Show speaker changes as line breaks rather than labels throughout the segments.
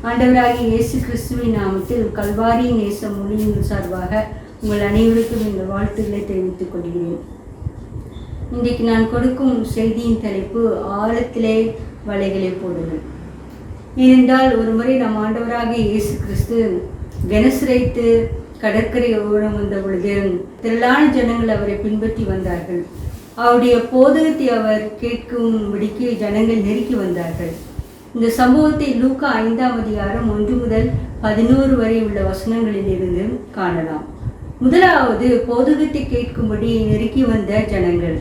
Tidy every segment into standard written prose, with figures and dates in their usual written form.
ஆண்டவராகிய இயேசு கிறிஸ்துவின் நாமத்தில் கல்வாரி நேச மொழியின் சார்பாக உங்கள் அனைவருக்கும் இந்த வாழ்த்துக்களை தெரிவித்துக் கொள்கிறேன். இன்றைக்கு நான் கொடுக்கும் செய்தியின் தலைப்பு ஆழத்திலே வலைகளை போடுங்கள். ஏனென்றால் ஒரு முறை நம் ஆண்டவராகிய இயேசு கிறிஸ்து கெனசரேத்து கடற்கரை ஓரம் வந்த பொழுது திரளான ஜனங்கள் அவரை பின்பற்றி வந்தார்கள். அவருடைய போதகத்தை அவர் கேட்கும்படிக்கு ஜனங்கள் நெருக்கி வந்தார்கள். இந்த சம்பவத்தை லூக்கா 5ஆம் அதிகாரம் 1 முதல் 11 வரை உள்ள வசனங்களிலிருந்து காணலாம். முதலாவது போதகத்தை கேட்கும்படி நெருக்கி வந்த ஜனங்கள்.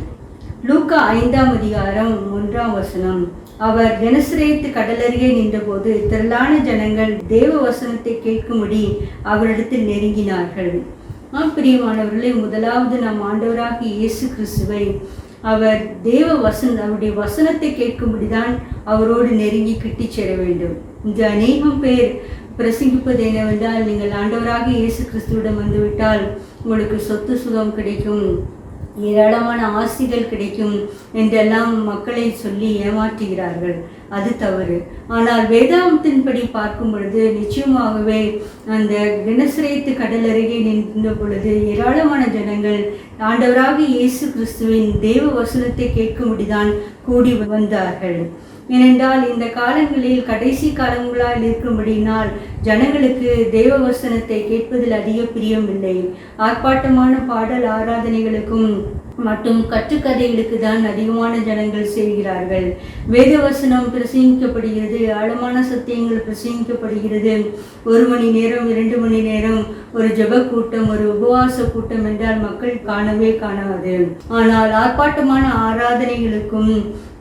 லூக்கா 5ஆம் அதிகாரம் 1ஆம் வசனம், அவர் கெனசரேத்து கடலருகே நின்றபோது திரளான ஜனங்கள் தேவ வசனத்தை கேட்கும்படி அவரிடத்தில் நெருங்கினார்கள். பிரியமானவர்களே, முதலாவது நம் ஆண்டவராகிய இயேசு கிறிஸ்துவை அவர் அவருடைய வசனத்தை கேட்கும்படிதான் அவரோடு நெருங்கி கிட்டிச் சேர வேண்டும். இந்த அநேகம் பேர் பிரசங்கிப்பது என்னவென்றால், நீங்கள் ஆண்டவராகிய இயேசு கிறிஸ்துவிடம் வந்துவிட்டால் உங்களுக்கு சொத்து சுகம் கிடைக்கும், ஏராளமான ஆசிகள் கிடைக்கும் என்றெல்லாம் மக்களை சொல்லி ஏமாற்றுகிறார்கள். அது தவறு. ஆனால் வேதாகமத்தின்படி பார்க்கும் பொழுது நிச்சயமாகவே அந்த கெனசரேத்து கடல் அருகே நின்ற பொழுது ஏராளமான ஜனங்கள் ஆண்டவராகிய இயேசு கிறிஸ்துவின் தேவ வசனத்தை கேட்கும்படிதான் கூடி வந்தார்கள். ஏனென்றால் இந்த காலங்களில் கடைசி காலங்களால் இருக்கும்படினால் ஜனங்களுக்கு தேவ வசனத்தை கேட்பதில் அதிக பிரியம் இல்லை. ஆர்ப்பாட்டமான பாடல் ஆராதனைகளுக்கும் மற்றும் கட்டுக்கதைகளுக்கு தான் அதிகமான ஜனங்கள் செய்கிறார்கள். வேத வசனம் பிரசங்கிக்கப்படுகிறது, ஆழமான சத்தியங்கள் பிரசங்கிக்கப்படுகிறது. 1 மணி நேரம் 2 மணி நேரம் ஒரு ஜெப கூட்டம், ஒரு உபவாச கூட்டம் என்றால் மக்கள் காணவே காணாது. ஆனால் ஆர்ப்பாட்டமான ஆராதனைகளுக்கும்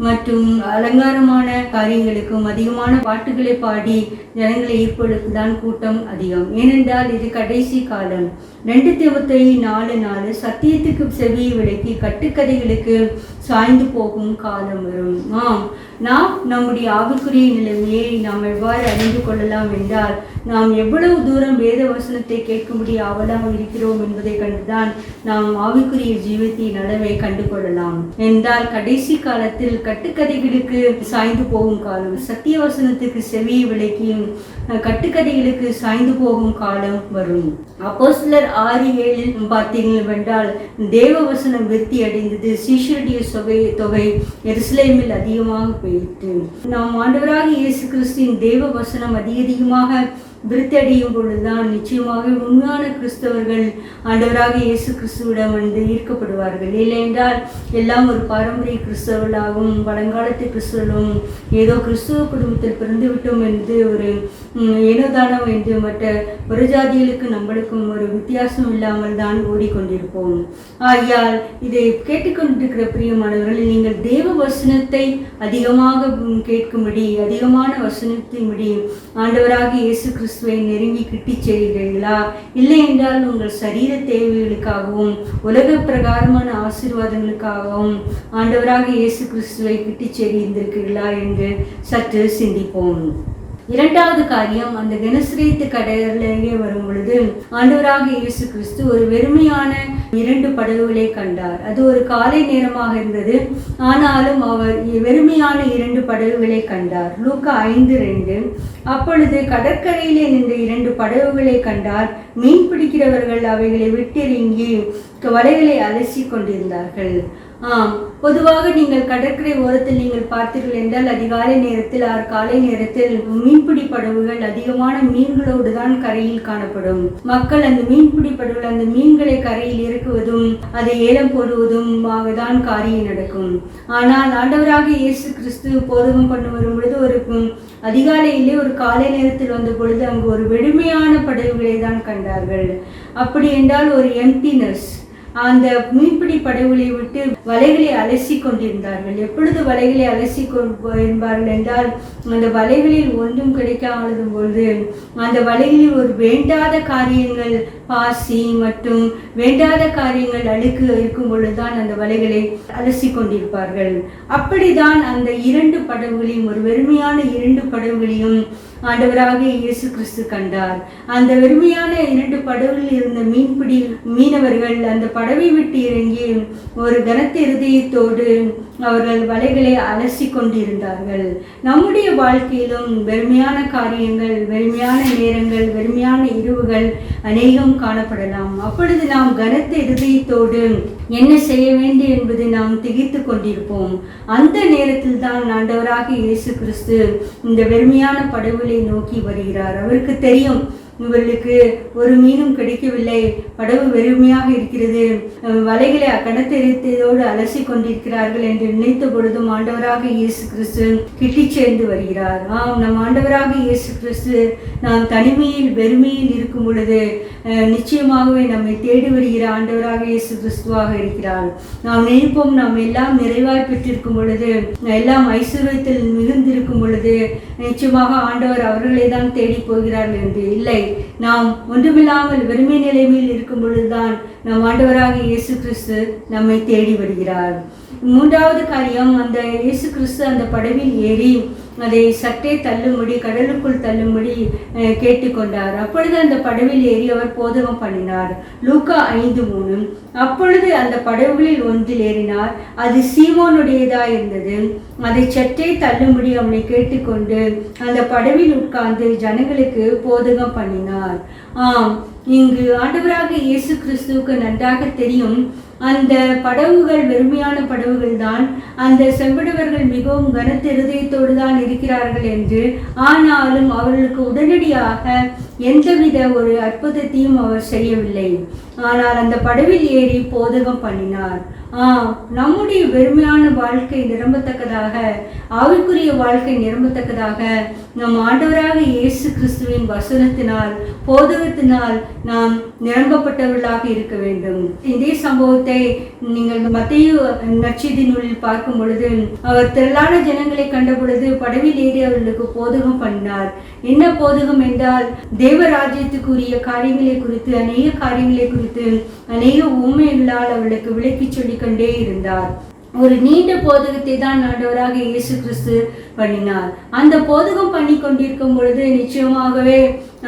மற்றும் அலங்காரமான காரியங்களுக்கும் அதிகமான பாட்டுகளை பாடி ஜனங்களை ஈர்ப்பதற்கு தான் கூட்டம் அதிகம். ஏனென்றால் இது கடைசி காலம். 2 தீமோத்தேயு 4:4 சத்தியத்துக்கு செவியை விலக்கி கட்டுக்கதைகளுக்கு சாய்ந்து போகும் காலம் வரும். நாம் நம்முடைய ஆவிக்குரிய நிலைமையை நாம் எவ்வாறு அறிந்து கொள்ளலாம் என்றால், நாம் எவ்வளவு தூரம் வேத வசனத்தை கேட்கும்படி ஆவலாக இருக்கிறோம் என்பதை கண்டுதான் நாம் ஆவிக்குரிய ஜீவத்தின் அளவை கண்டு கொள்ளலாம். என்றால் கடைசி காலத்தில் கட்டுக்கதைகளுக்கு சாய்ந்து போகும் காலம், சத்திய வசனத்துக்கு செவியை விலக்கியும் கட்டுக்கதைகளுக்கு சாய்ந்து போகும் காலம் வரும். அப்போஸ்தலர் 6:7 பார்த்தீர்கள் என்றால், தேவ வசனம் விருத்தி அடைந்தது, சீஷருடைய தொகை எருசலேமில் அதிகமாக போயிற்று. நாம் ஆண்டவராகிய இயேசு கிறிஸ்துவின் தேவ வசனம் அதிகமாக விருத்தடையும் பொழுதுதான் நிச்சயமாக உண்மையான கிறிஸ்தவர்கள் ஆண்டவராக இயேசு கிறிஸ்துவிடம் வந்து ஈர்க்கப்படுவார்கள். இல்லை என்றால் எல்லாம் ஒரு பாரம்பரிய கிறிஸ்தவர்களாகவும் பழங்காலத்து கிறிஸ்தவர்களும் ஏதோ கிறிஸ்துவ குடும்பத்தில் பிறந்து விட்டோம் என்று ஒரு ஏனோதானம் என்று மற்ற ஒரு ஜாதிகளுக்கு நம்மளுக்கும் ஒரு வித்தியாசம் இல்லாமல் தான் ஓடிக்கொண்டிருப்போம். ஆகையால் இதை கேட்டுக்கொண்டிருக்கிற பிரியமானவர்கள், நீங்கள் தேவ வசனத்தை அதிகமாக கேட்கும்படி, அதிகமான வசனத்தின்படி ஆண்டவராக இயேசு கிறிஸ்துவை நெருங்கி கிட்டிச் செய்கிறீர்களா? இல்லை என்றால் உங்கள் சரீர தேவைகளுக்காகவும் உலக பிரகாரமான ஆசீர்வாதங்களுக்காகவும் ஆண்டவராக இயேசு கிறிஸ்துவை கிட்டிச் செய்திருக்கிறீர்களா என்று சற்று சிந்திப்போம். இரண்டாவது காரியம், அந்த கெனசரேத்து கடலிலே வரும் பொழுது ஆண்டவராக இயேசு கிறிஸ்து ஒரு வெறுமையான 2 படகுகளை கண்டார். அது ஒரு காலை நேரமாக இருந்தது. ஆனாலும் அவர் வெறுமையான 2 படகுகளை கண்டார். லூக்கா 5:2 அப்பொழுது கடற்கரையிலே நின்ற 2 படகுகளை கண்டார். மீன் பிடிக்கிறவர்கள் அவைகளை விட்டிறங்கி வலைகளை அலசி கொண்டிருந்தார்கள். பொதுவாக நீங்கள் கடற்கரை ஓரத்தில் நீங்கள் பார்த்தீர்கள் என்றால் அதிகாலை நேரத்தில் காலை நேரத்தில் மீன்பிடி படகுகள் அதிகமான மீன்களோடு தான் கரையில் காணப்படும். மக்கள் அந்த மீன்பிடி படகுகள் அந்த மீன்களை கரையில் இறக்குவதும் அதை ஏலம் போடுவதும் தான் காரியம் நடக்கும். ஆனால் ஆண்டவராக இயேசு கிறிஸ்து போதகம் கொண்டு வரும் பொழுது ஒரு அதிகாலையிலே ஒரு காலை நேரத்தில் வந்த பொழுது அங்கு ஒரு வெறுமையான படகுகளை தான் கண்டார்கள். அப்படி என்றால் ஒரு எம்டினஸ். அந்த மீன்பிடி படகுகளை விட்டு வலைகளை அலசி கொண்டிருந்தார்கள். எப்பொழுது வலைகளை அலசி கொண்டிருப்பார்கள் என்றால், அந்த வலைகளில் ஒன்றும் கிடைக்காத பொழுது அந்த வலைகளில் ஒரு வேண்டாத காரியங்கள், பாசி மற்றும் வேண்டாத காரியங்கள் அழுக்கு இருக்கும் பொழுதுதான் அந்த வலைகளை அலசி கொண்டிருப்பார்கள். அப்படிதான் அந்த 2 படகுகளையும், ஒரு வெறுமையான 2 படகுகளையும் ஆண்டவராக இயேசு கிறிஸ்து கண்டார். அந்த வெறுமையான 2 படகுகளில் இருந்த மீனவர்கள் அந்த படவை விட்டு இறங்கி ஒரு கனத்த இருதயத்தோடு அவர்கள் வலைகளை அலசி கொண்டிருந்தார்கள். நம்முடைய வாழ்க்கையிலும் வெறுமையான காரியங்கள், வெறுமையான நேரங்கள், வெறுமையான இரவுகள் அநேகம் காணப்படலாம். அப்பொழுது நாம் கனத்த இருதயத்தோடு என்ன செய்ய வேண்டும் என்பதை நாம் திகைத்து கொண்டிருப்போம். அந்த நேரத்தில் தான் ஆண்டவராக இயேசு கிறிஸ்து இந்த வெறுமையான படகுகளை நோக்கி வருகிறார். அவருக்கு தெரியும், இவர்களுக்கு ஒரு மீனும் கிடைக்கவில்லை, படகு வெறுமையாக இருக்கிறது, வலைகளை கனத்தெரித்ததோடு அலசி கொண்டிருக்கிறார்கள் என்று நினைத்த பொழுதும் ஆண்டவராக இயேசு கிறிஸ்து கிட்டி சேர்ந்து வருகிறார். நம் ஆண்டவராக இயேசு கிறிஸ்து நாம் தனிமையில் வெறுமையில் இருக்கும் பொழுது நிச்சயமாகவே நம்மை தேடி வருகிற ஆண்டவராக இயேசு கிறிஸ்துவாக இருக்கிறார். நாம் நினைப்போம், நாம் எல்லாம் நிறைவாய் பெற்றிருக்கும் பொழுது, எல்லாம் ஐஸ்வர்யத்தில் மிகுந்திருக்கும் பொழுது நிச்சயமாக ஆண்டவர் அவர்களை தான் தேடி போகிறார்கள் என்று. இல்லை, நாம் ஒன்றுமில்லாமல் வெறுமை நிலைமையில் இருக்கும் பொழுதுதான் நம் ஆண்டவராக இயேசு கிறிஸ்து நம்மை தேடி வருகிறார். மூன்றாவது காரியம், அந்த இயேசு கிறிஸ்து அந்த படவில் ஏறி அதை சற்றே தள்ளும்படி, கடலுக்குள் தள்ளும்படி கேட்டுக்கொண்டார். அப்பொழுது அந்த படவில் ஏறி அவர் போதகம் பண்ணினார். லூக்கா 5:3. அப்பொழுது அந்த படவுகளில் ஒன்றில் ஏறினார். அது சீமோனுடையதாய் இருந்தது. அதை சற்றே தள்ளும்படி அவனை கேட்டுக்கொண்டு அந்த படவில் உட்கார்ந்து ஜனங்களுக்கு போதகம் பண்ணினார். இங்கு ஆண்டவராக இயேசு கிறிஸ்துவுக்கு நன்றாக தெரியும், அந்த படகுகள் வெறுமையான படகுகள் தான், அந்த செம்படவர்கள் மிகவும் கனத்த இருதயத்தோடு தான் இருக்கிறார்கள் என்று. ஆனாலும் அவர்களுக்கு உடனடியாக எந்தவித ஒரு அற்புதத்தையும் அவர் செய்யவில்லை. ஆனால் அந்த படவில் ஏறி போதகம் பண்ணினார். நம்முடைய வெறுமையான வாழ்க்கை நிரம்பத்தக்கதாக, ஆவிக்குரிய வாழ்க்கை நிரம்பத்தக்கதாக நம் ஆண்டவராக இயேசு கிறிஸ்துவின் வசனத்தினால், போதகத்தினால் நாம் நிரம்பப்பட்டவர்களாக இருக்க வேண்டும். இதே சம்பவத்தை நீங்கள் மத்தேயு நற்செய்தி நூலில் பார்க்கும் பொழுது, அவர் திரளான ஜனங்களை கண்ட பொழுது படவில் ஏறி அவர்களுக்கு போதகம் பண்ணினார். என்ன போதகம் என்றால், தேவராஜ்யத்துக்குரிய காரியங்களை குறித்து, அநேக காரியங்களை குறித்து அநேக உண்மைகளால் அவர்களுக்கு விளக்கி சொல்லிக்கொண்டே இருந்தார். ஒரு நீண்ட போதகத்தை தான் ஆண்டவராக இயேசு கிறிஸ்து பண்ணினார். அந்த போதகம் பண்ணி கொண்டிருக்கும் பொழுது நிச்சயமாகவே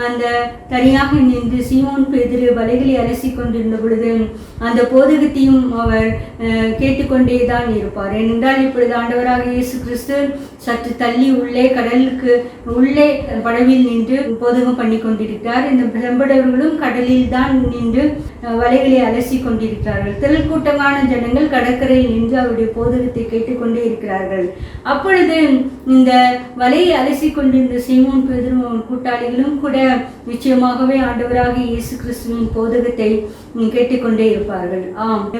அந்த தனியாக நின்று சீமோன் பேதுரு வலைகளை அலசி கொண்டிருந்த பொழுது அந்த போதகத்தையும் அவர் கேட்டுக்கொண்டே தான் இருப்பார். ஏனென்றால் இப்பொழுது ஆண்டவராக இயேசு கிறிஸ்து சற்று தள்ளி உள்ளே, கடலுக்கு உள்ளே படவில் நின்று போதகம் பண்ணி கொண்டிருக்கிறார். இந்த செம்படவர்களும் கடலில் தான் நின்று வலைகளை அலசி கொண்டிருக்கிறார்கள். திரள் கூட்டமான ஜனங்கள் கடற்கரையில் நின்று அவருடைய போதகத்தை கேட்டுக்கொண்டே இருக்கிறார்கள். அப்பொழுது இந்த வலையை அலசி கொண்டிருந்த சீமோன் பேதுரும் அவன் கூட்டாளிகளும் கூட நிச்சயமாகவே ஆண்டவராக இயேசு கிறிஸ்துவின் போதகத்தை கேட்டுக்கொண்டே இருப்பார்கள்.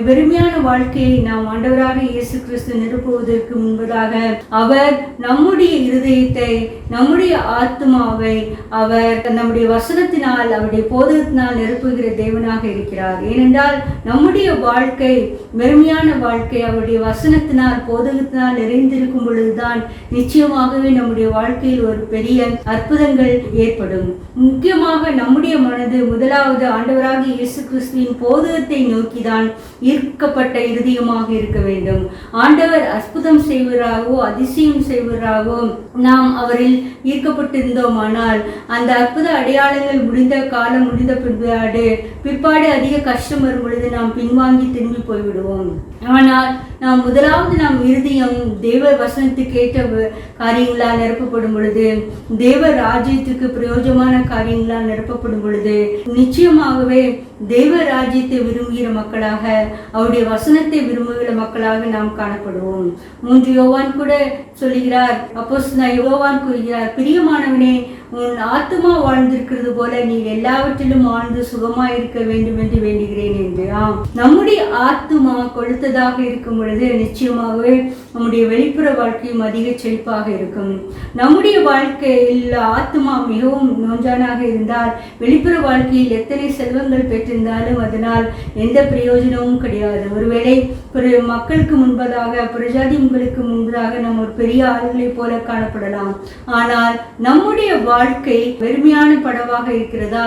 வெறுமையான வாழ்க்கையை நாம் ஆண்டவராக இயேசு கிறிஸ்து நிரப்புவதற்கு முன்பதாக அவர் நம்முடைய இருதயத்தை, நம்முடைய ஆத்மாவை அவர் நம்முடைய வசனத்தினால், அவருடைய போதகத்தினால் நிரப்புகிற தேவனாக இருக்கிறார். ஏனென்றால் நம்முடைய வாழ்க்கை, வெறுமையான வாழ்க்கை அவருடைய வசனத்தினால், போதகத்தினால் நிறைந்திருக்கும் பொழுதுதான் நிச்சயமாகவே நம்முடைய வாழ்க்கையில் ஒரு பெரிய அற்புதங்கள் ஏற்படும். முக்கியமாக நம்முடைய மனது முதலாவது ஆண்டவராக இயேசு கிறிஸ்துவின் போதகத்தை நோக்கிதான் ஈர்க்கப்பட்ட இருதயமாக இருக்க வேண்டும். ஆண்டவர் அற்புதம் செய்வராகவோ அதிசயம் செய்வராகவோ நாம் அவரில் ஈர்க்கப்பட்டிருந்தோமானால் அந்த அற்புத அடையாளங்கள் முடிந்த காலம் முடிந்த பிற்பாடு அதிக கஷ்டம் வரும் பொழுது நாம் பின்வாங்கி திரும்பி போய்விடுவோம். ஆனால் நாம் முதலாவது நம் இருதயம் தேவ வசனத்துக்கு ஏற்ற காரியங்களால் நிரப்பப்படும் பொழுது, தேவ ராஜ்யத்துக்கு பிரயோஜனமான காரியங்களால் நிரப்பப்படும் பொழுது நிச்சயமாகவே தேவ ராஜ்யத்தை விரும்புகிற மக்களாக, அவருடைய வசனத்தை விரும்புகிற மக்களாக நாம் காணப்படுவோம். 3 யோவான் கூட சொல்லுகிறார், அப்போஸ்தலனாகிய யோவான் கூறுகிறார், பிரியமானவனே, உன் ஆத்துமா வாழ்ந்திருக்கிறது போல நீ எல்லாவற்றிலும் வாழ்ந்து சுகமாயிருக்க வேண்டும் என்று வேண்டுகிறேன் என்று. நம்முடைய ஆத்துமா கொழுத்ததாக இருக்கும் பொழுது நிச்சயமாகவே நம்முடைய வெளிப்புற வாழ்க்கையும் அதிக செழிப்பாக இருக்கும். நம்முடைய வாழ்க்கையில் ஆத்துமா மிகவும் நோஞ்சானாக இருந்தால் வெளிப்புற வாழ்க்கையில் எத்தனை செல்வங்கள் பெற்றிருந்தாலும் அதனால் எந்த பிரயோஜனமும் கிடையாது. ஒருவேளை மக்களுக்கு முன்பதாக, பிரஜாதி உங்களுக்கு முன்பதாக நாம் ஒரு பெரிய ஆளுகளை போல காணப்படலாம். ஆனால் நம்முடைய வாழ்க்கை வெறுமையான படவாக இருக்கிறதா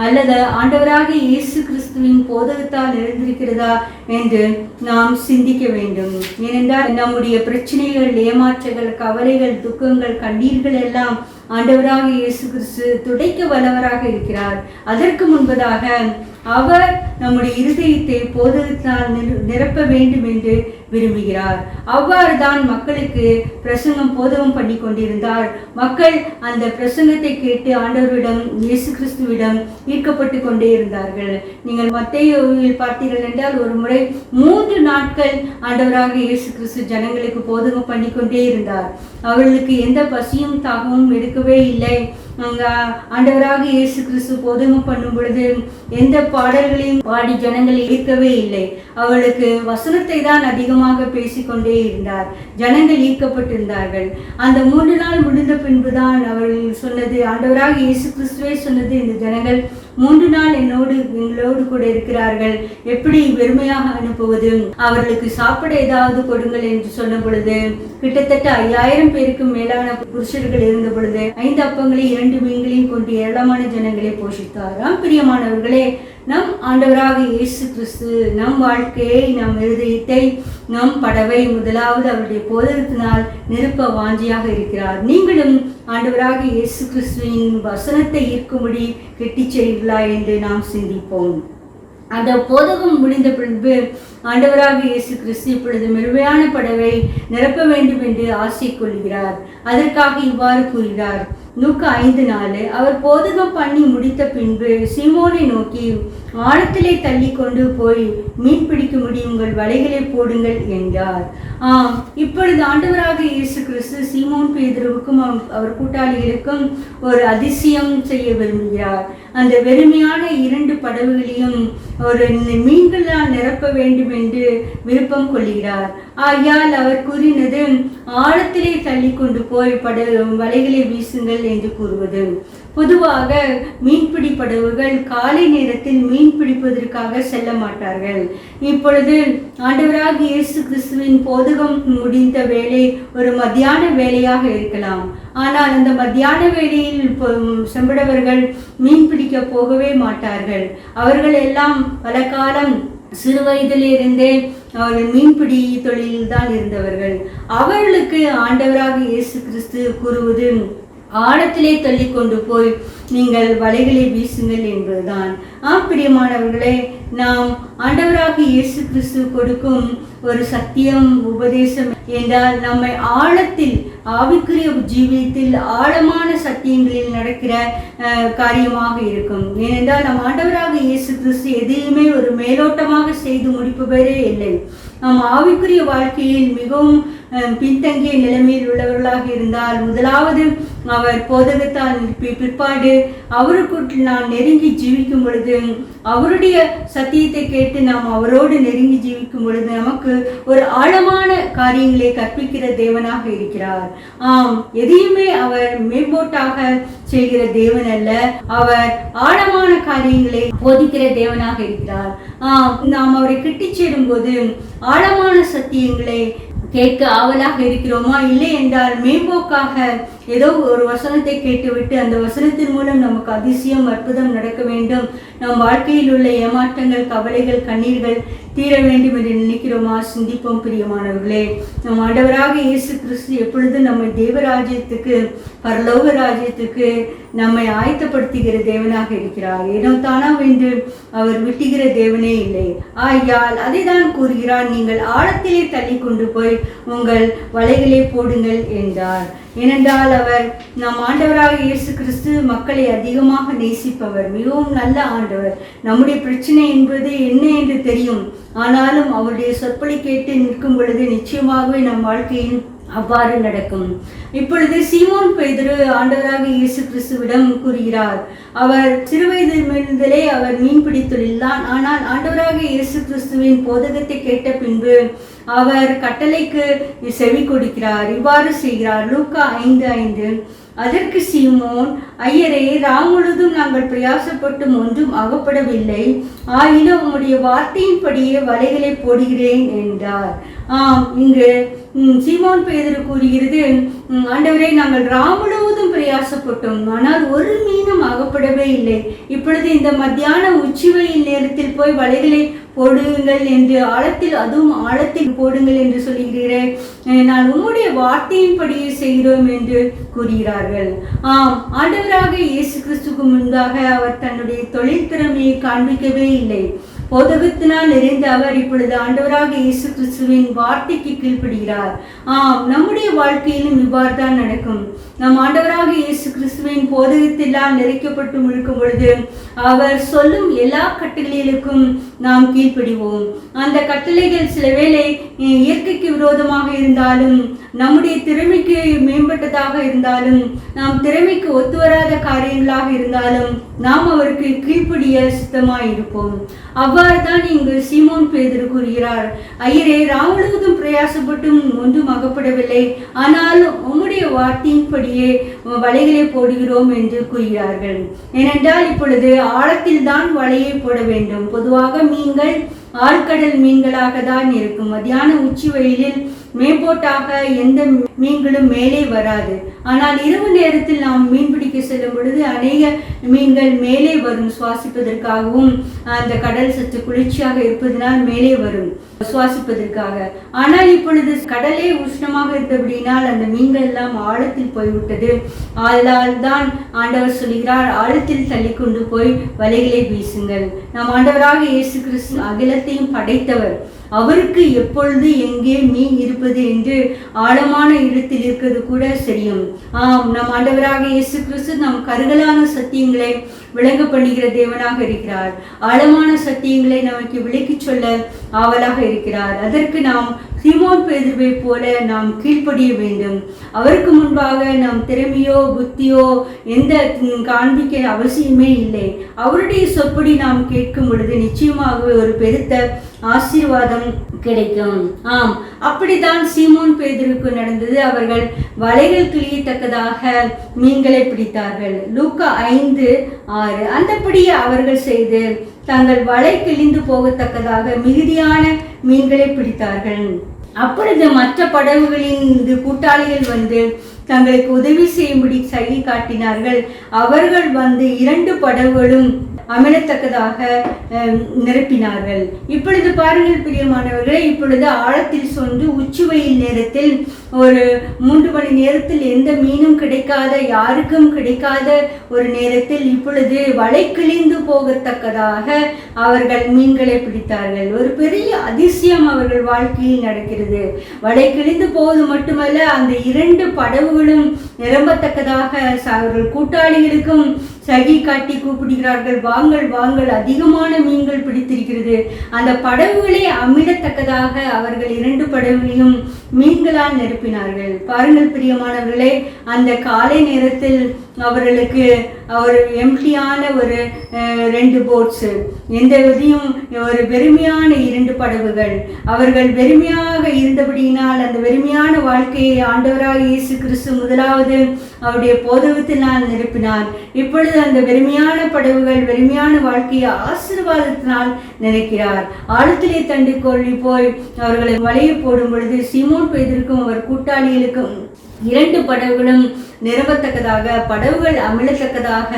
அல்லது ஆண்டவராக இயேசு கிறிஸ்துவின் போதகத்தால் நிறைந்திருக்கிறதா என்று நாம் சிந்திக்க வேண்டும். ஏனென்றால் நம்முடைய பிரச்சனைகள், ஏமாற்றங்கள், கவலைகள், துக்கங்கள், கண்ணீர்கள் எல்லாம் ஆண்டவராக இயேசு கிறிஸ்து துடைக்க வல்லவராக இருக்கிறார். அதற்கு முன்பதாக அவர் நம்முடைய இருதயத்தை போதகத்தால் நிரப்ப வேண்டும் என்று விரும்புகிறார். அவ்வாறு தான் மக்களுக்கு பிரசங்கம் போதகம் பண்ணி கொண்டிருந்தார். மக்கள் அந்த பிரசங்கத்தை கேட்டு ஆண்டவரிடம், இயேசு கிறிஸ்துவிடம் ஈர்க்கப்பட்டு கொண்டே இருந்தார்கள். நீங்கள் மத்தேயுவில் பார்த்தீர்கள் என்றால் ஒரு முறை 3 நாட்கள் ஆண்டவராக இயேசு கிறிஸ்து ஜனங்களுக்கு போதகம் பண்ணி கொண்டே இருந்தார். அவர்களுக்கு எந்த பசியும் தாகமும் எடுக்கவே இல்லை. ஆண்டவராக இயேசு கிறிஸ்து போதகம் பண்ணும் பொழுது எந்த பாடல்களையும் பாடி ஜனங்களை ஈர்க்கவே இல்லை. அவளுக்கு வசனத்தை தான் அதிகமாக பேசிக்கொண்டே இருந்தார். ஜனங்கள் ஈர்க்கப்பட்டிருந்தார்கள். அந்த 3 நாள் முடிந்த பின்புதான் அவர்கள் சொன்னது, ஆண்டவராக இயேசு கிறிஸ்துவே சொன்னது, இந்த ஜனங்கள் 3 நாள் எங்களோடு கூட இருக்கிறார்கள், எப்படி வெறுமையாக அனுப்புவது, அவர்களுக்கு சாப்பிட ஏதாவது கொடுங்கள் என்று சொன்ன பொழுது கிட்டத்தட்ட 5000 பேருக்கு மேலான புருஷர்கள் இருந்த பொழுது 5 அப்பங்களை 2 மீன்களையும் கொண்டு ஏராளமான ஜனங்களை போஷித்தாராம். பிரியமானவர்களே, நம் ஆண்டவராக இயேசு கிறிஸ்து நம் வாழ்க்கையை, நம் இருதயத்தை, நம் படவை முதலாவது அவருடைய போதகத்தினால் நிரப்ப வாஞ்சியாக இருக்கிறார். நீங்களும் ஆண்டவராக இயேசு கிறிஸ்துவின் வசனத்தை ஈர்க்கும்படி கெட்டிச் செய்வீர்களா என்று நாம் சிந்திப்போம். அந்த போதகம் முடிந்த பின்பு ஆண்டவராக இயேசு கிறிஸ்து இப்பொழுது மெருமையான படவை நிரப்ப வேண்டும் என்று ஆசை கொள்கிறார். அதற்காக இவ்வாறு கூறுகிறார். லூக்கா 5:4 அவர் போதகம் பண்ணி முடித்த பின்பு சீமோனை நோக்கி, ஆழத்திலே தள்ளி கொண்டு போய் மீன் பிடிக்கும்படி உங்கள் வலைகளை போடுங்கள் என்றார். இப்பொழுது ஆண்டவராக இயேசு கிறிஸ்து சீமோன் பேதுருவுக்கும் அவர் கூட்டாளிகளுக்கும் ஒரு அதிசயம் செய்ய விரும்புகிறார். அந்த வெறுமையான 2 படகுகளையும் ஒரு மீன்களால் நிரப்ப வேண்டும் என்று விருப்பம் கொள்கிறார். ஆகையால் அவர் கூறினது, ஆழத்திலே தள்ளி கொண்டு போய் வலைகளை வீசுங்கள் என்று கூறுவது. பொதுவாக மீன்பிடி படகுகள் காலை நேரத்தில் மீன் பிடிப்பதற்காக செல்ல மாட்டார்கள். இப்பொழுது ஆண்டவராக இயேசு கிறிஸ்துவின் போதகம் முடிந்த வேலை ஒரு மத்தியான வேலையாக இருக்கலாம். ஆனால் அந்த மத்தியான வேளையில் செம்படவர்கள் மீன் பிடிக்க போகவே மாட்டார்கள். அவர்கள் எல்லாம் பல காலம் சிறு வயதிலிருந்தே அவர்கள் மீன்பிடி தொழிலில் தான் இருந்தவர்கள். அவர்களுக்கு ஆண்டவராக இயேசு கிறிஸ்து கூறுவது, ஆழத்திலே தள்ளி கொண்டு போய் நீங்கள் வலைகளை வீசுங்கள் என்பதுதான். பிரியமானவர்களே, நாம் ஆண்டவராக இயேசு கிறிஸ்து கொடுக்கும் ஒரு சத்தியம், உபதேசம் என்றால் நம்மை ஆழத்தில், ஆவிக்குரிய ஜீவியத்தில் ஆழமான சத்தியங்களில் நடக்கிற காரியமாக இருக்கும். ஏனென்றால் நம் ஆண்டவராக இயேசு கிறிஸ்து எதையுமே ஒரு மேலோட்டமாக செய்து முடிப்பவரே இல்லை. நாம் ஆவிக்குரிய வாழ்க்கையில் மிகவும் பின்தங்கிய நிலைமையில் உள்ளவர்களாக இருந்தால் முதலாவது அவர் போதகத்தால் பிற்பாடு அவருக்கு நாம் நெருங்கி ஜீவிக்கும் பொழுது, அவருடைய சத்தியத்தை கேட்டு நாம் அவரோடு நெருங்கி ஜீவிக்கும் பொழுது நமக்கு ஒரு ஆழமான காரியங்களை கற்பிக்கிற தேவனாக இருக்கிறார். எதையுமே அவர் மேம்போட்டாக செய்கிற தேவன் அல்ல, அவர் ஆழமான காரியங்களை போதிக்கிற தேவனாக இருக்கிறார். நாம் அவரை கிட்டி சேரும் போது ஆழமான சத்தியங்களை கேட்க ஆவலாக இருக்கிறோமா? இல்லை என்றால் மேம்போக்காக ஏதோ ஒரு வசனத்தை கேட்டுவிட்டு அந்த வசனத்தின் மூலம் நமக்கு அதிசயம், அற்புதம் நடக்க வேண்டும், நம் வாழ்க்கையில் உள்ள ஏமாற்றங்கள், கவலைகள், கண்ணீர்கள் தீர வேண்டும் என்று நினைக்கிறோமா? சிந்திப்போம். பிரியமானவர்களே, நம் ஆண்டவராக இயேசு கிறிஸ்து எப்பொழுதும் நம்மை தேவராஜ்யத்துக்கு, பரலோக ராஜ்யத்துக்கு நம்மை ஆயத்தப்படுத்துகிற தேவனாக இருக்கிறார். ஏனோ தானா என்று அவர் விட்டுகிற தேவனே இல்லை. ஆகையால் அதை தான் கூறுகிறார், நீங்கள் ஆழத்திலே தள்ளி கொண்டு போய் உங்கள் வலைகளை போடுங்கள் என்றார். ஏனென்றால் அவர் நம் ஆண்டவராக இயேசு கிறிஸ்து மக்களை அதிகமாக நேசிப்பவர், மிகவும் நல்ல ஆண்டவர். நம்முடைய பிரச்சனை என்பது என்ன என்று தெரியும். ஆனாலும் அவருடைய சொற்பொழி கேட்டு நிற்கும் பொழுது நிச்சயமாகவே நம் வாழ்க்கையில் அவ்வாறு நடக்கும். இப்பொழுது சீமோன் பேதுரு ஆண்டவராக இயேசு கிறிஸ்துவிடம் கூறுகிறார். அவர் சிறுவயது முதலே அவர் மீன்பிடி தொழில்தான். ஆனால் ஆண்டவராக இயேசு கிறிஸ்துவின் போதகத்தை கேட்ட பின்பு அவர் கட்டளைக்கு செவி கொடுக்கிறார். இவ்வாறு செய்கிறார். லூக்கா 5:5 அதற்கு சீமோன், ஐயரே, ராம் முழுதும் நாங்கள் பிரயாசப்பட்டும் ஒன்றும் அகப்படவில்லை, ஆயினும் உம்முடைய வார்த்தையின்படியே வலைகளை போடுகிறேன் என்றார். இங்கு சீமோன் பேதுரு கூறுகிறது, ஆண்டவரே, நாங்கள் ராம் முழுவதும் பிரயாசப்பட்டோம், ஆனால் ஒரு மீனும் அகப்படவே இல்லை. இப்பொழுது இந்த மத்தியான உச்சிவெயில் நேரத்தில் போய் வலைகளை போடுங்கள் என்று அதுவும் ஆழத்தில் போடுங்கள் என்று சொல்லுகிறேன், நான் உம்முடைய வார்த்தையின்படியே செய்கிறோம் என்று கூறுகிறார்கள். ஆண்டவராக இயேசு கிறிஸ்துக்கு முன்பாக அவர் தன்னுடைய தொழில் திறமையை காண்பிக்கவே இல்லை. போதகத்தினால் நிறைந்த அவர் இப்பொழுது ஆண்டவராக இயேசு கிறிஸ்துவின் வார்த்தைக்கு கீழ்ப்படுகிறார். நம்முடைய வாழ்க்கையிலும் இவ்வாறு தான் நடக்கும். நம் ஆண்டவராக இயேசு கிறிஸ்துவின் போதகத்தினால் நிறைக்கப்பட்டு இருக்கும் பொழுது அவர் சொல்லும் எல்லா கட்டளைகளுக்கும் நாம் கீழ்ப்படிவோம். அந்த கட்டளைகள் சில வேளை இயற்கைக்கு விரோதமாக இருந்தாலும், நம்முடைய திறமைக்கு மேம்பட்டதாக இருந்தாலும், நாம் திறமைக்கு ஒத்துவராத காரியங்களாக இருந்தாலும் நாம் அவருக்கு கீழ்ப்படிய சித்தமாய் இருப்போம். அவ்வாறு தான் இங்கு சீமோன் பேதுரு கூறுகிறார், ஐயரே, ராம் முழுவதும் பிரயாசப்பட்டும் ஒன்றும் அகப்படவில்லை, ஆனாலும் உம்முடைய வார்த்தையின்படியே வலைகளை போடுகிறோம் என்று கூறுகிறார்கள். ஏனென்றால் இப்பொழுது ஆழத்தில் தான் வலையை போட வேண்டும். பொதுவாக மீன்கள் ஆழ்கடல் மீன்களாக தான் இருக்கும். மத்தியான உச்சி வெயிலில் மேம்போட்டாக எந்த மீன்களும் மேலே வராது. ஆனால் இரவு நேரத்தில் நாம் மீன் பிடிக்க செல்லும் பொழுது அநேக மீன்கள் மேலே வரும் சுவாசிப்பதற்காகவும். அந்த கடல் சற்று குளிர்ச்சியாக இருப்பதனால் மேலே வரும் சுவாசிப்பதற்காக. ஆனால் இப்பொழுது கடலே உஷ்ணமாக இருந்தபடினால் அந்த மீன்கள் எல்லாம் ஆழத்தில் போய்விட்டது. அதனால் தான் ஆண்டவர் சொல்கிறார், ஆழத்தில் தள்ளி கொண்டு போய் வலைகளை வீசுங்கள். நம் ஆண்டவராக இயேசு கிறிஸ்து அகிலத்தையும் படைத்தவர். அவருக்கு எப்பொழுது எங்கே மீன் இருப்பது என்று ஆழமான இடத்தில் இருக்கிறது கூட தெரியும். நம் ஆண்டவராக இயேசு கிறிஸ்து நம் கருகலான சத்தியங்களை விளங்க பண்ணுகிற தேவனாக இருக்கிறார். ஆழமான சத்தியங்களை நமக்கு விளக்கி சொல்ல ஆவலாக இருக்கிறார். அதற்கு நாம் சீமோன் பேதுருவை போல நாம் கீழ்ப்படிய வேண்டும். அவருக்கு முன்பாக நாம் திறமையோ புத்தியோ எந்த காண்பிக்க அவசியமே இல்லை. அவருடைய சொற்படி நாம் கேட்கும் பொழுது நிச்சயமாகவே ஒரு பெருத்த ஆசீர்வாதம் கிடைக்கும். அப்படித்தான் சீமோன் பேதுருக்கு நடந்தது. அவர்கள் வலைகள் கிழியத்தக்கதாக மீன்களை பிடித்தார்கள். லூக்கா 5:6. அந்தபடியே அவர்கள் செய்து தங்கள் வலை கிழிந்து போகத்தக்கதாக மிகுதியான மீன்களை பிடித்தார்கள். அப்பொழுது மற்ற படகுகளின் கூட்டாளிகள் வந்து தங்களுக்கு உதவி செய்யும்படி சைகை காட்டினார்கள். அவர்கள் வந்து 2 படகுகளும் அமிழத்தக்கதாக நிரப்பினார்கள். இப்பொழுது பாருங்கள் பிரியமானவர்களே, இப்பொழுது ஆழத்தில் சென்று உச்சிவெயில் நேரத்தில் ஒரு 3 மணி நேரத்தில் எந்த மீனும் கிடைக்காத, யாருக்கும் கிடைக்காத ஒரு நேரத்தில் இப்பொழுது வலை கிழிந்து போகத்தக்கதாக அவர்கள் மீன்களை பிடித்தார்கள். ஒரு பெரிய அதிசயம் அவர்கள் வாழ்க்கையில் நடக்கிறது. வலை கிழிந்து போவது மட்டுமல்ல, அந்த 2 படகுகளும் நிரம்பத்தக்கதாக அவர்கள் கூட்டாளிகளுக்கும் சகி காட்டி கூப்பிடுகிறார்கள், வாங்கள் வாங்கள், அதிகமான மீன்கள் பிடித்திருக்கிறது. அந்த படகுகளை அமிழத்தக்கதாக அவர்கள் 2 படகுகளையும் மீன்களால் நிரப்பினார்கள். பாருங்கள் பிரியமானவர்களே, அந்த காலை நேரத்தில் அவர்களுக்கு ஒரு எம்டியான ஒரு 2 போட்ஸ், எந்த விதையும் ஒரு வெறுமையான 2 படகுகள். அவர்கள் வெறுமையாக இருந்தபடியினால் அந்த வெறுமையான வாழ்க்கையை ஆண்டவராக இயேசு கிறிஸ்து முதலாவது அவருடைய போதகத்தினால் நிரப்பினார். இப்பொழுது அந்த வெறுமையான படகுகள் வெறுமையான வாழ்க்கையை ஆசீர்வாதத்தினால் நினைக்கிறார். ஆழத்திலே தண்டு கொள்ளி போய் அவர்களை வலையை போடும் பொழுது சீமோன் பேதுருக்கும் அவர் கூட்டாளிகளுக்கும் 2 படகுகளும் நிரம்பத்தக்கதாக, படகுகள் அமிழத்தக்கதாக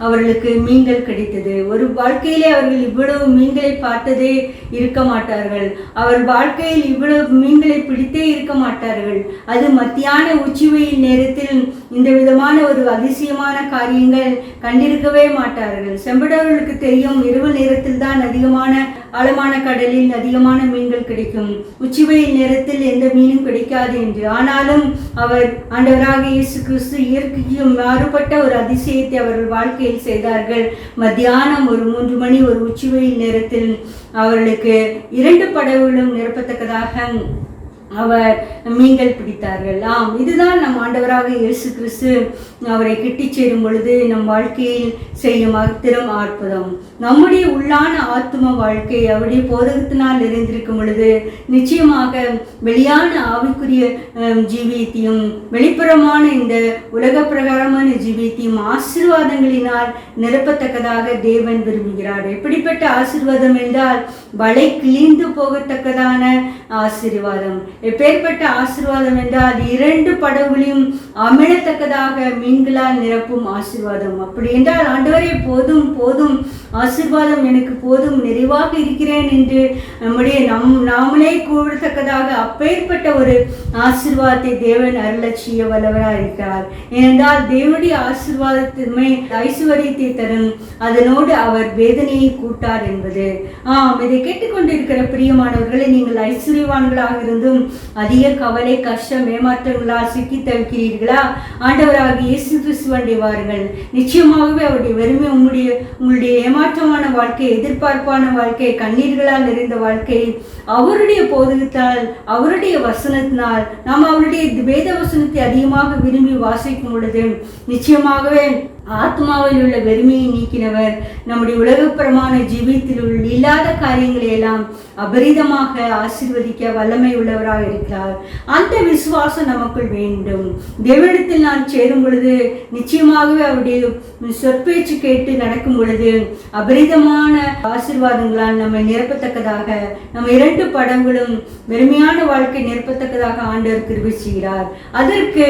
அவர்களுக்கு மீன்கள் கிடைத்தது. ஒரு வாழ்க்கையிலே அவர்கள் இவ்வளவு மீன்களை பார்த்ததே இருக்க மாட்டார்கள். அவர் வாழ்க்கையில் இவ்வளவு மீன்களை பிடித்தே இருக்க மாட்டார்கள். அது மத்தியான உச்சிவெயில் நேரத்தில் இந்த விதமான ஒரு அதிசயமான காரியங்கள் கண்டிருக்கவே மாட்டார்கள். செம்படவர்களுக்கு தெரியும், இரவு நேரத்தில் தான் அதிகமான ஆழமான கடலில் அதிகமான மீன்கள் கிடைக்கும், உச்சிவெயில் நேரத்தில் எந்த மீனும் கிடைக்காது என்று. ஆனாலும் அவர் ஆண்டவராக இயேசு கிறிஸ்து இயற்கைக்கு மாறுபட்ட ஒரு அதிசயத்தை அவர்கள் வாழ்க்கையில் செய்தார்கள். மத்தியானம் ஒரு 3 மணி ஒரு உச்சிவெயில் நேரத்தில் அவர்களுக்கு 2 படகுகளும் நிரப்பத்தக்கதாக அவர் மீன்கள் பிடித்தார்கள். இதுதான் நம் ஆண்டவராக இயேசு கிறிஸ்து அவரை கிட்டிச் சேரும் பொழுது நம் வாழ்க்கையில் செய்யும் அற்புதம் அற்புதம். நம்முடைய உள்ளான ஆத்தும வாழ்க்கை அவருடைய போதகத்தினால் நிறைந்திருக்கும் பொழுது நிச்சயமாக வெளியான ஆவிக்குரிய ஜீவியத்தையும் வெளிப்புறமான இந்த உலக பிரகாரமான ஜீவியத்தையும் ஆசீர்வாதங்களினால் நிரப்பத்தக்கதாக தேவன் விரும்புகிறார். எப்படிப்பட்ட ஆசீர்வாதம் என்றால் வலை கிழிந்து போகத்தக்கதான ஆசீர்வாதம். எப்பேற்பட்ட ஆசீர்வாதம் என்றால் 2 படகுகளையும் அமிழத்தக்கதாக மீன்களால் நிரப்பும் ஆசீர்வாதம். அப்படி என்றால் ஆண்டவரே போதும் போதும், ஆசீர்வாதம் எனக்கு போதும், நிறைவாக இருக்கிறேன் என்று நாமளே கூறத்தக்கதாக அப்பேற்பட்ட ஒரு ஆசீர்வாதத்தை தேவன் அருளச் செய்ய வல்லவராக இருக்கிறார். ஏனென்றால் தேவனுடைய ஆசீர்வாதத்துமே ஐஸ்வர்யத்தை தரும், அதனோடு அவர் வேதனையை கூட்டார் என்பது. இதை கேட்டுக்கொண்டிருக்கிற பிரியமானவர்களை, நீங்கள் ஐஸ்வர்யவான்களாக இருந்தும் அதிக கவலை கஷ்டம் ஏமாற்றங்களால் சிக்கி தவிக்கிறீர்களா? ஆண்டவராக இயேசு கிறிஸ்துவண்டை வாருங்கள். நிச்சயமாகவே அவருடைய வெறுமை உங்களுடைய ஏமாற்றமான வாழ்க்கை, எதிர்பார்ப்பான வாழ்க்கை, கண்ணீர்களால் நிறைந்த வாழ்க்கை அவருடைய போதகத்தால், அவருடைய வசனத்தினால், நாம் அவருடைய வேத வசனத்தை அதிகமாக விரும்பி வாசிக்கும் பொழுது நிச்சயமாகவே ஆத்மாவில் உள்ள வெறுமையை நீக்கினவர் நம்முடைய உலகப்புறமான ஜீவியத்தில் இல்லாத காரியங்களை எல்லாம் அபரிதமாக ஆசீர்வதிக்க வல்லமை உள்ளவராக இருக்கிறார். அந்த விசுவாசம் நமக்குள் வேண்டும். தேவனிடத்தில் நான் சேரும் பொழுது நிச்சயமாகவே அவருடைய சொற்பேச்சு கேட்டு நடக்கும் பொழுது அபரிதமான ஆசீர்வாதங்களால் நம்மை நிரப்பத்தக்கதாக, நம்ம 2 படங்களும் வெறுமையான வாழ்க்கை நிரப்பத்தக்கதாக ஆண்டவர் கிருபை செய்கிறார். அதற்கு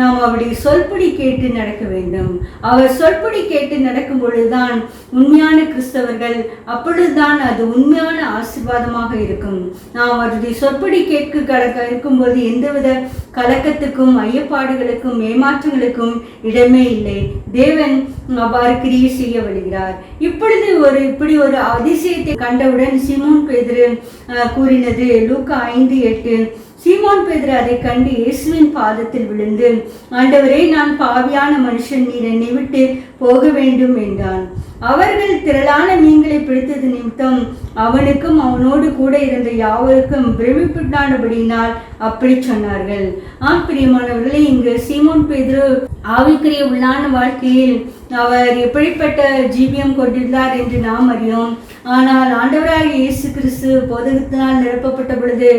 நாம் அவருடைய சொல்படி கேட்டு நடக்க வேண்டும். அவர் சொல்படி கேட்டு நடக்கும் பொழுதுதான் உண்மையான கிறிஸ்தவர்கள். அப்பொழுதுதான் அது உண்மையான ஆசீர்வாதமாக இருக்கும். நாம் அவருடைய சொற்படி கேட்க இருக்கும்போது எந்தவித கலக்கத்துக்கும் ஐயப்பாடுகளுக்கும் ஏமாற்றங்களுக்கும் இடமே இல்லை. தேவன் அவ்வாறு கிரியை செய்ய வருகிறார். இப்படி ஒரு அதிசயத்தை கண்டவுடன் சீமோன் பேதுரு கூறினது லூக்கா 5:8. சீமோன் பேதுரு அதை கண்டு இயேசுவின் பாதத்தில் விழுந்து, ஆண்டவரே, நான் பாவியான மனுஷன், நீர் என்னை விட்டு போக வேண்டும் என்றான். அவர்கள் திரளான மீன்களை பிடித்தது நிமித்தம் அவனுக்கும் அவனோடு கூட இருந்த யாவருக்கும் பிரமிப்புண்டானபடியினால் அப்படி சொன்னார்கள். பிரியமானவர்களே, இங்கு சீமோன் பேதுரு ஆவிக்குரிய உள்ளான வாழ்க்கையில் அவர் எப்படிப்பட்ட ஜீவியம் கொண்டிருந்தார் என்று நாம் அறியோம். ஆனால் ஆண்டவராக இயேசு கிறிஸ்து போதகத்தினால் நிரப்பப்பட்ட பொழுது,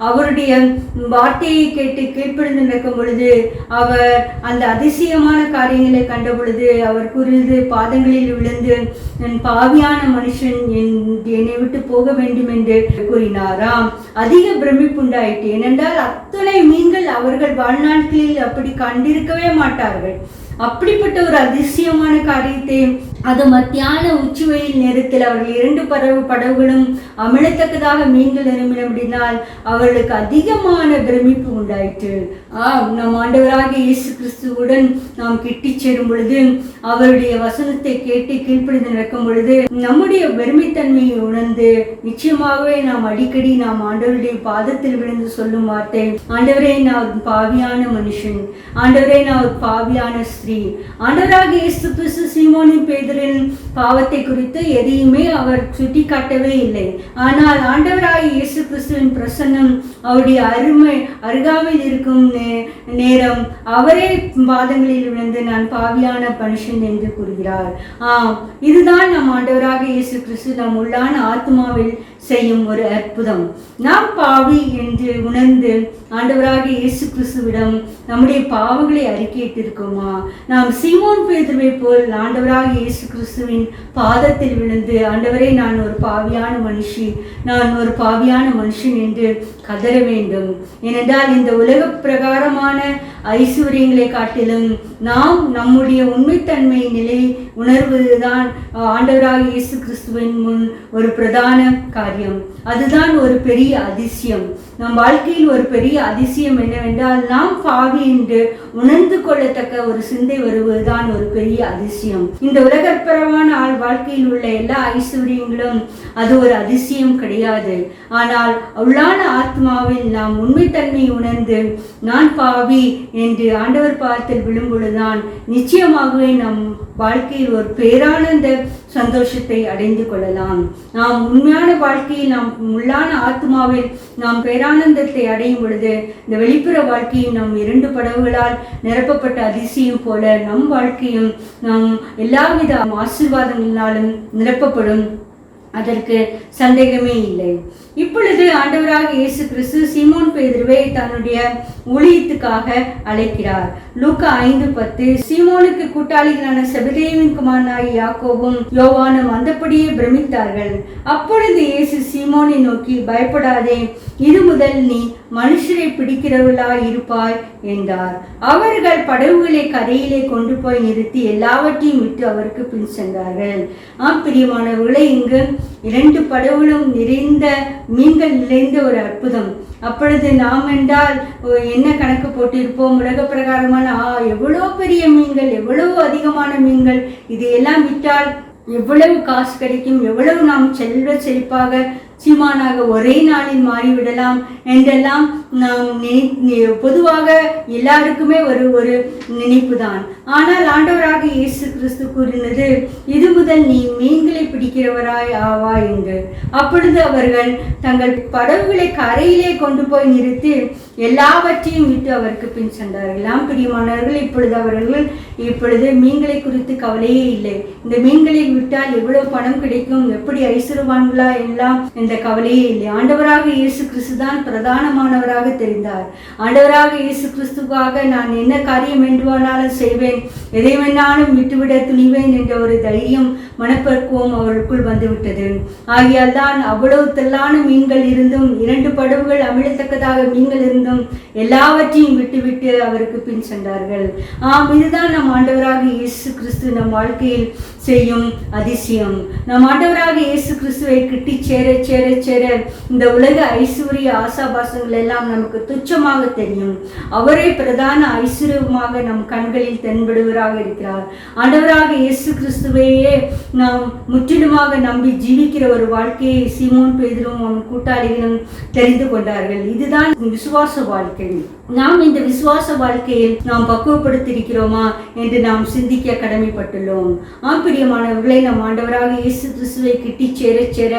அவருடைய வார்த்தையை கேட்டு கீழ்ப்படிந்து நடக்கும் பொழுது, அவர் அந்த அதிசயமான காரியங்களை கண்ட பொழுது அவர் கூறியது, பாதங்களில் விழுந்து, என் பாவியான மனுஷன், என்னை விட்டு போக வேண்டும் என்று கூறினாராம். அதிக பிரமிப்புண்டாயிற்று. ஏனென்றால் அத்தனை மீன்கள் அவர்கள் வாழ்நாட்களில் அப்படி கண்டிருக்கவே மாட்டார்கள். அப்படிப்பட்ட ஒரு அதிசயமான காரியத்தை அது மத்தியான உச்சிவெயில் நேரத்தில் அவர்கள் 2 படகுகளும் அமிழத்தக்கதாக மீன்கள் நிரம்பினால் அவர்களுக்கு அதிகமான பிரமிப்பு உண்டாயிற்று. நம் ஆண்டவராக இயேசு கிறிஸ்துவுடன் நாம் கிட்டி சேரும் பொழுது, அவருடைய வசனத்தை கேட்டு கீழ்ப்படிந்து நடக்கும் பொழுது, நம்முடைய வெறுமைத்தன்மையை உணர்ந்து நிச்சயமாகவே நாம் அடிக்கடி நாம் ஆண்டவருடைய பாதத்தில் விழுந்து சொல்லும் வார்த்தை, ஆண்டவரே, நான் ஒரு பாவியான மனுஷன், ஆண்டவரே, நான் ஒரு பாவியான ஸ்திரீ. ஆண்டவராக இயேசு கிறிஸ்து சீமோனின் பேதுருவின் பாவத்தை குறித்து எதையுமே அவர் சுட்டி காட்டவே இல்லை. ஆனால் ஆண்டவராக இயேசு கிறிஸ்துவின் பிரசன்னம், அவருடைய அருகாமையில் இருக்கும் நேரம் அவரே பாதங்களில் விழுந்து, நான் பாவியான மனுஷன் என்று கூறுகிறார். இதுதான் நம் ஆண்டவராக இயேசு கிறிஸ்து நம் உள்ளான ஆத்மாவில் செய்யும் ஒரு அற்புதம். நாம் பாவி என்று உணர்ந்து ஆண்டவராக இயேசு கிறிஸ்துவிடம் நம்முடைய பாவங்களை அறிக்கையிட்டிருக்கோமா? நாம் சீமோன் பேதுருவை போல் ஆண்டவராக இயேசு கிறிஸ்துவின் பாதத்தில் விழுந்து, ஆண்டவரே, நான் ஒரு பாவியான மனுஷி, நான் ஒரு பாவியான மனுஷன் என்று கதற வேண்டும். ஏனென்றால் இந்த உலக பிரகாரமான ஐஸ்வர்யங்களை காட்டிலும் நாம் நம்முடைய உண்மைத்தன்மை நிலை உணர்வதுதான் ஆண்டவராக இயேசு கிறிஸ்துவின் முன் ஒரு பிரதான காரியம். அதுதான் ஒரு பெரிய அதிசயம். நம் வாழ்க்கையில் ஒரு பெரிய அதிசயம் என்னவென்றால், நாம் பாவி என்று உணர்ந்து கொள்ளத்தக்க ஒரு சிந்தை வருவதுதான் ஒரு பெரிய அதிசயம். இந்த உலகப்பரமான வாழ்க்கையில் உள்ள எல்லா ஐஸ்வர்யங்களும் அது ஒரு அதிசயம் கிடையாது. ஆனால் உள்ளான ஆத்மாவில் நாம் உண்மைத்தன்மை உணர்ந்து, நான் பாவி, என்று ஆண்டவர் பாதத்தில் விழும்பொழுதுதான் நிச்சயமாகவே நம் வாழ்க்கையில் ஒரு பேரானந்த சந்தோஷத்தை அடைந்து கொள்ளலாம். நாம் உண்மையான வாழ்க்கையில், நாம் உள்ளான ஆத்மாவில் நாம் பேரானந்தத்தை அடையும் பொழுது இந்த வெளிப்புற வாழ்க்கையும் நம் 2 படகுகளால் நிரப்பப்பட்ட அதிசயம் போல நம் வாழ்க்கையும் நாம் எல்லாவித ஆசீர்வாதங்களினாலும் நிரப்பப்படும். அதற்கு சந்தேகமே இல்லை. இப்பொழுது ஆண்டவராக இயேசு கிறிஸ்து சீமோன் பேதுருவை தன்னுடைய ஊழியத்துக்காக அழைக்கிறார். லூக்கா 5:10 சீமோனுக்கு கூட்டாளிகளான செபதேயுவின் குமாரனாகிய யாக்கோபும் யோவானும் அந்தப்படியே பிரமித்தார்கள். அப்பொழுது இயேசு சீமோனை நோக்கி, பயப்படாதே, இது முதல் நீ மனுஷரை பிடிக்கிறவர்களாய் இருப்பாய் என்றார். அவர்கள் படகுகளை கரையிலே கொண்டு போய் நிறுத்தி எல்லாவற்றையும் விட்டு அவருக்கு பின் சென்றார்கள். பிரியமானவர்களே, இங்கு 2 படகுகளும் நிறைந்த மீன்கள் நிறைந்த ஒரு அற்புதம். அப்பொழுது நாம் என்றால் என்ன கணக்கு போட்டிருப்போம்? உலக பிரகாரமான எவ்வளோ பெரிய மீன்கள், எவ்வளவு அதிகமான மீன்கள், இதையெல்லாம் விட்டால் எவ்வளவு காசு கிடைக்கும், எவ்வளவு நாம் செல்வ செழிப்பாக சீமானாக ஒரே நாளில் மாறிவிடலாம் என்றெல்லாம் நாம் பொதுவாக எல்லாருக்குமே ஒரு நினைப்பு தான். ஆனால் ஆண்டவராக இயேசு கிறிஸ்து கூறினது, இது முதல் நீ மீன்களை பிடிக்கிறவராய் ஆவா என்று. அப்பொழுது அவர்கள் தங்கள் படகுகளை கரையிலே கொண்டு போய் நிறுத்தி எல்லாவற்றையும் விட்டு அவருக்கு பின் சென்றார்கள். பிரியமானவர்கள், இப்பொழுது மீன்களை குறித்து கவலையே இல்லை. இந்த மீன்களை விட்டால் எவ்வளவு பணம் கிடைக்கும், எப்படி ஐஸ்வர்யவான்களா எல்லாம் என்ற கவலையே இல்லை. ஆண்டவராக இயேசு கிறிஸ்து தான் பிரதானமானவராக தெரிந்தார். ஆண்டவராக இயேசு கிறிஸ்துவாக நான் என்ன காரியம் வேண்டுமானாலும் செய்வேன், எதை வேணாலும் விட்டுவிட துணிவேன் என்ற ஒரு தைரியம், மனப்பக்குவம் அவருக்குள் வந்துவிட்டது. ஆகியால் தான் அவ்வளவு திரளான மீன்கள் இருந்தும், 2 படகுகள் அமிழத்தக்கதாக மீன்கள் இருந்தும் எல்லாவற்றையும் விட்டுவிட்டு அவருக்கு பின் சென்றார்கள். இதுதான் நம் ஆண்டவராக இயேசு கிறிஸ்து நம் வாழ்க்கையில் செய்யும் அதிசயம். நம் ஆண்டவராக இயேசு கிறிஸ்துவை கிட்டி சேர சேர சேர இந்த உலக ஐஸ்வர்ய ஆசாபாசங்கள் எல்லாம் நமக்கு துச்சமாக தெரியும். அவரே பிரதான ஐஸ்வர்யமாக நம் கண்களில் தென்படுவராக இருக்கிறார். ஆண்டவராக இயேசு கிறிஸ்துவையே நாம் முற்றிலுமாக நம்பி ஜீவிக்கிற ஒரு வாழ்க்கையை சீமோன் பேதுருவும் அவன் கூட்டாளிகளும் தெரிந்து கொண்டார்கள். இதுதான் விசுவாச வாழ்க்கை. நாம் இந்த விசுவாச வாழ்க்கையில் நாம் பக்குவப்படுத்தியிருக்கிறோமா என்று நாம் சிந்திக்க கடமைப்பட்டுள்ளோம். பிரியமானவர்களை, நம் ஆண்டவராக இயேசு கிறிஸ்துவை கிட்டி சேர சேர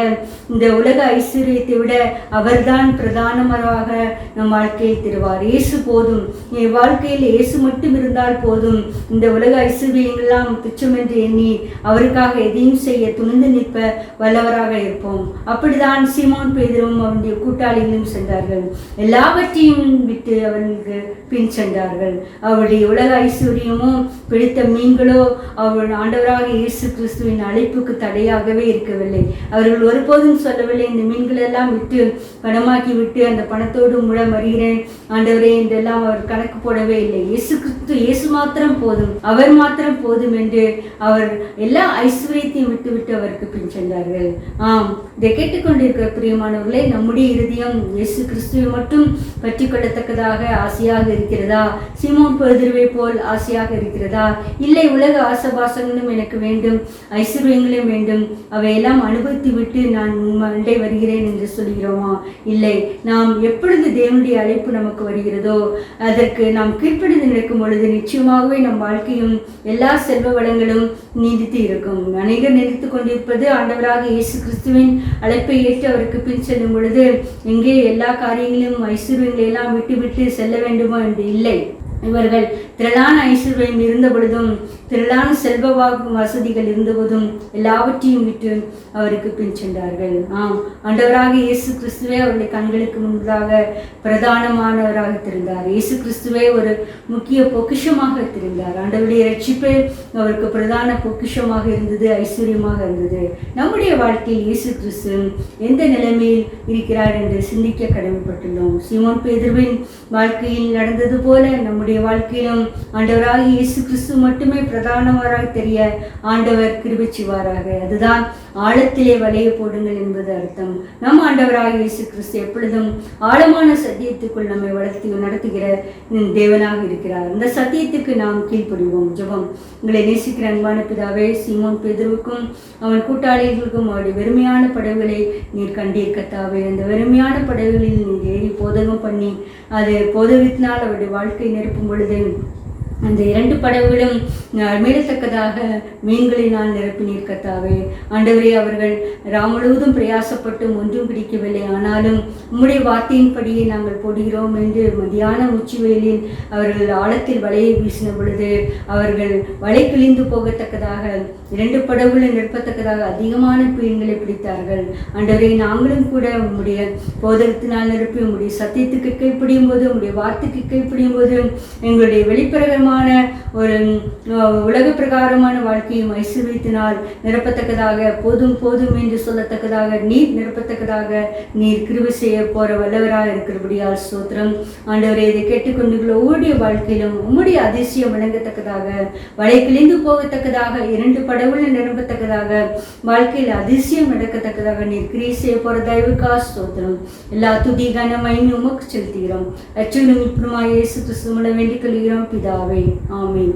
இந்த உலக ஐஸ்வர்யத்தை விட அவர்தான் பிரதானமாக நம் வாழ்க்கையை தருவார். இயேசு போதும், என் வாழ்க்கையில் இயேசு மட்டும் இருந்தால் போதும், இந்த உலக ஐஸ்வர்யங்கள்லாம் துச்சம் என்று எண்ணி அவருக்காக எதையும் செய்ய துணிந்து நிற்ப வல்லவராக இருப்போம். அப்படிதான் சீமோன் பேதுருவும் அவருடைய கூட்டாளிகளும் சென்றார்கள். எல்லாவற்றையும் விட்டு அவர்களுக்கு பின் சென்றார்கள். அவருடைய உலக ஐஸ்வர்யமோ பிடித்த மீன்களோ அவள் ஆண்டவராக இயேசு கிறிஸ்துவின் அழைப்புக்கு தடையாகவே இருக்கவில்லை. அவர்கள் ஒருபோதும் சொல்லவில்லை, இந்த மீன்கள் எல்லாம் விட்டு பணமாக்கி விட்டு அந்த பணத்தோடு வருகிறேன் ஆண்டவரே என்றெல்லாம் அவர் கணக்கு போடவே இல்லை. இயேசு கிறிஸ்து, இயேசு மாத்திரம் போதும், அவர் மாத்திரம் போதும் என்று அவர் எல்லா ஐஸ்வர்யத்தையும் விட்டு அவருக்கு பின் சென்றார்கள். இதை கேட்டுக்கொண்டிருக்கிற பிரியமானவர்களே, நம்முடைய இருதயம் இயேசு கிறிஸ்துவை மட்டும் பற்றி கொள்ளத்தக்கதாக ஆசையாக இருக்கிறதா? சீமோன் பேதுருவை போல் ஆசையாக இருக்கிறதா? இல்லை, உலக ஆசபாசங்களும் எனக்கு வேண்டும், ஐஸ்வர்யங்களும் வேண்டும், அவையெல்லாம் அனுபவித்து விட்டு நான் மண்டை வருகிறேன் என்று சொல்கிறோமா? இல்லை. நாம் எப்பொழுது தேவனுடைய அழைப்பு நமக்கு வருகிறதோ அதற்கு நாம் கீழ்ப்படிந்து நிற்கும் பொழுது நிச்சயமாகவே நம் வாழ்க்கையும் எல்லா செல்வ வளங்களும் நீடித்து இருக்கும். அநேகர் நினைத்து கொண்டிருப்பது, ஆண்டவராக இயேசு கிறிஸ்துவின் அழைப்பை ஏற்று அவருக்கு பின் செல்லும் பொழுது எங்கே எல்லா காரியங்களும் ஐஸ்வர்யங்களை எல்லாம் விட்டு செல்ல வேண்டுமோ என்று. இல்லை, இவர்கள் திரளான ஐஸ்வர்யம் இருந்த பொழுதும், திரளான செல்வ வசதிகள் இருந்தபோதும் எல்லாவற்றையும் விட்டு அவருக்கு பின் சென்றார்கள். ஆண்டவராக இயேசு கிறிஸ்துவே அவருடைய கண்களுக்கு முன்பதாக பிரதானமானவராக தெரிந்தார். இயேசு கிறிஸ்துவே ஒரு முக்கிய பொக்கிஷமாக தெரிந்தார். ஆண்டவருடைய ரட்சிப்பே அவருக்கு பிரதான பொக்கிஷமாக இருந்தது, ஐஸ்வர்யமாக இருந்தது. நம்முடைய வாழ்க்கையில் இயேசு கிறிஸ்து எந்த நிலைமையில் இருக்கிறார் என்று சிந்திக்க கடமைப்பட்டுள்ளோம். சீமோன் பேதுருவின் வாழ்க்கையில் நடந்தது போல நம்முடைய வாழ்க்கையிலும் ஆண்டவராக இயேசு கிறிஸ்து மட்டுமே பிரதானவராக தெரிய ஆண்டவர் கிருபை செய்வாராக. அதுதான் ஆழத்திலே வலைய போடுங்கள் என்பது அர்த்தம். நம் ஆண்டவராக இயேசு கிறிஸ்து எப்பொழுதும் ஆழமான சத்தியத்துக்குள் நம்மை நடத்துகிற தேவனாக இருக்கிறார். இந்த சத்தியத்துக்கு நாம் கீழ்ப்படிவோம். ஜெபம். உங்களை நேசிக்கிற அன்பான பிதாவே, சீமோன் பேதுருவுக்கும் அவன் கூட்டாளிகளுக்கும் அவருடைய வெறுமையான படகுகளை நீர் கண்டீர் கர்த்தாவே. அந்த வெறுமையான படகுகளில் நீர் ஏறி போதகம் பண்ணி அது போதகத்தினால் அவருடைய வாழ்க்கை நிரப்பும் பொழுது அந்த 2 படகுகளும் மீளத்தக்கதாக மீன்களினால் நிரப்பினீர் கர்த்தாவே. ஆண்டவரே, அவர்கள் முழுவதும் பிரயாசப்பட்டும் ஒன்றும் பிடிக்கவில்லை. ஆனாலும் உம்முடைய வார்த்தையின்படியே நாங்கள் போடுகிறோம் என்று மதியான உச்சிவெயிலில் அவர்கள் ஆழத்தில் வலையை வீசின பொழுது அவர்கள் வலை கிழிந்து போகத்தக்கதாக 2 படகுகளும் நிரப்பத்தக்கதாக அதிகமான மீன்களை பிடித்தார்கள். ஆண்டவரே, நாங்களும் கூட உம்முடைய போதகத்தினால் நிரப்பி உம்முடைய சத்தியத்துக்கு கைப்பிடியும் போது, உம்முடைய வார்த்தைக்கு கைப்பிடியும் போது எங்களுடைய வெளிப்பிரகமான ஒரு உலக பிரகாரமான வாழ்க்கையும் ஐஸ்வர்யத்தினால் நிரப்பத்தக்கதாக, போதும் போதும் என்று சொல்லத்தக்கதாக, நீர் நிரப்பத்தக்கதாக நீர் கிருபை செய்ய போற வல்லவராக இருக்கிறபடியால் ஸ்தோத்திரம். ஆண்டவரே, இதை கேட்டுக்கொண்டுள்ள ஒவ்வொருடைய வாழ்க்கையிலும் உம்முடைய அதிசயம் விளங்கத்தக்கதாக, வலை கிழிந்து போகத்தக்கதாக, 2 படகுகளும் நிரப்பத்தக்கதாக, வாழ்க்கையில் அதிசயம் நடக்கத்தக்கதாக நீர் கிரியை செய்ய போற தயவுக்கா ஸ்தோத்திரம். எல்லா துதி கனமையும் உமக்கு செலுத்துகிறோம். அச்சுவனும் இப்படிமா இயேசு கிறிஸ்து மூலம் வேண்டிக் கொள்கிறோம் பிதாவே. ஆமென்.